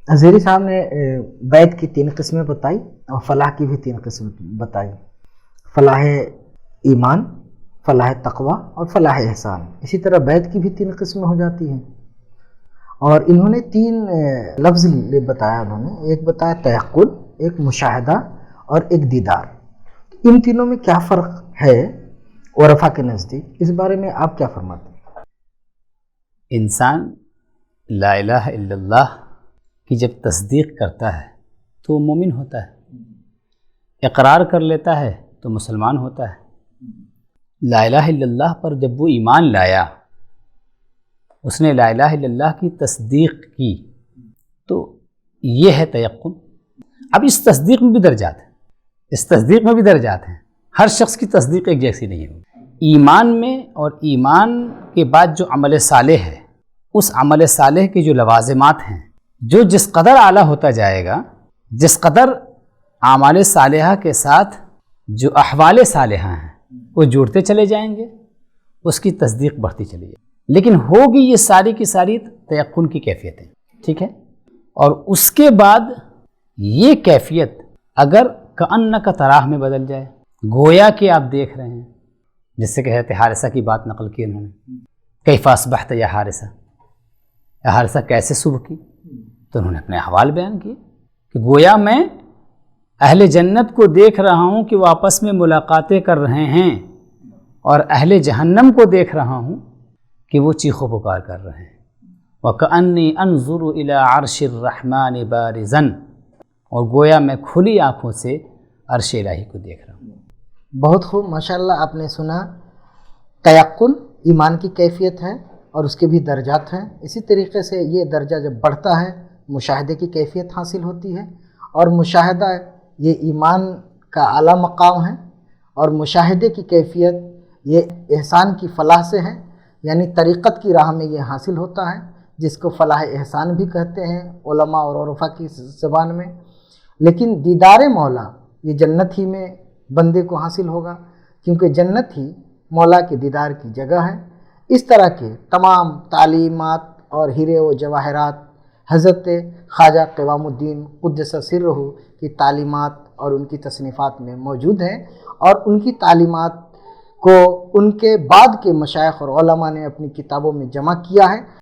حضیری صاحب نے بیت کی 3 قسمیں بتائی اور فلاح کی بھی 3 قسم بتائی، فلاح ایمان، فلاح تقوی اور فلاح احسان۔ اسی طرح بیت کی بھی 3 قسمیں ہو جاتی ہیں، اور انہوں نے 3 لفظ بتایا، انہوں نے ایک بتایا تیقن، ایک مشاہدہ اور ایک دیدار۔ ان تینوں میں کیا فرق ہے عرفا کے نزدیک، اس بارے میں آپ کیا فرماتے ہیں؟ انسان لا الہ الا اللہ کی جب تصدیق کرتا ہے تو وہ مومن ہوتا ہے، اقرار کر لیتا ہے تو مسلمان ہوتا ہے۔ لا الہ الا اللہ پر جب وہ ایمان لایا، اس نے لا الہ الا اللہ کی تصدیق کی، تو یہ ہے تیقن۔ اب اس تصدیق میں بھی درجات ہیں، اس تصدیق میں بھی درجات ہیں، ہر شخص کی تصدیق ایک جیسی نہیں ہوگی۔ ایمان میں اور ایمان کے بعد جو عمل صالح ہے، اس عمل صالح کے جو لوازمات ہیں، جو جس قدر اعلیٰ ہوتا جائے گا، جس قدر اعمال صالحہ کے ساتھ جو احوال صالحہ ہیں وہ جڑتے چلے جائیں گے، اس کی تصدیق بڑھتی چلی جائے گی۔ لیکن ہوگی یہ ساری کی ساری تیقن کی کیفیتیں، ٹھیک ہے؟ اور اس کے بعد یہ کیفیت اگر کأنک تراہ میں بدل جائے، گویا کہ آپ دیکھ رہے ہیں، جس سے کہ حضرت حارثہ کی بات نقل کی انہوں نے، کیف اصبحت یا حارثہ، یا حارثہ کیسے صبح کی، تو انہوں نے اپنے احوال بیان کیے کہ گویا میں اہل جنت کو دیکھ رہا ہوں کہ وہ آپس میں ملاقاتیں کر رہے ہیں، اور اہل جہنم کو دیکھ رہا ہوں کہ وہ چیخ و پکار کر رہے ہیں۔ وَكَأَنِّي أَنظُرُ إِلَىٰ عَرْشِ الرَّحْمَٰنِ بَارِزًا، اور گویا میں کھلی آنکھوں سے عرش الہی کو دیکھ رہا ہوں۔ بہت خوب، ماشاءاللہ آپ نے سنا تیقن ایمان کی کیفیت ہے اور اس کے بھی درجات ہیں۔ اسی طریقے سے یہ درجہ جب بڑھتا ہے مشاہدے کی کیفیت حاصل ہوتی ہے، اور مشاہدہ یہ ایمان کا اعلیٰ مقام ہے، اور مشاہدے کی کیفیت یہ احسان کی فلاح سے ہے، یعنی طریقت کی راہ میں یہ حاصل ہوتا ہے، جس کو فلاح احسان بھی کہتے ہیں علماء اور عرفا کی زبان میں۔ لیکن دیدار مولا یہ جنت ہی میں بندے کو حاصل ہوگا، کیونکہ جنت ہی مولا کے دیدار کی جگہ ہے۔ اس طرح کے تمام تعلیمات اور ہیرے و جواہرات حضرت خواجہ قوام الدین قدس سرہ کی تعلیمات اور ان کی تصنیفات میں موجود ہیں، اور ان کی تعلیمات کو ان کے بعد کے مشائخ اور علماء نے اپنی کتابوں میں جمع کیا ہے۔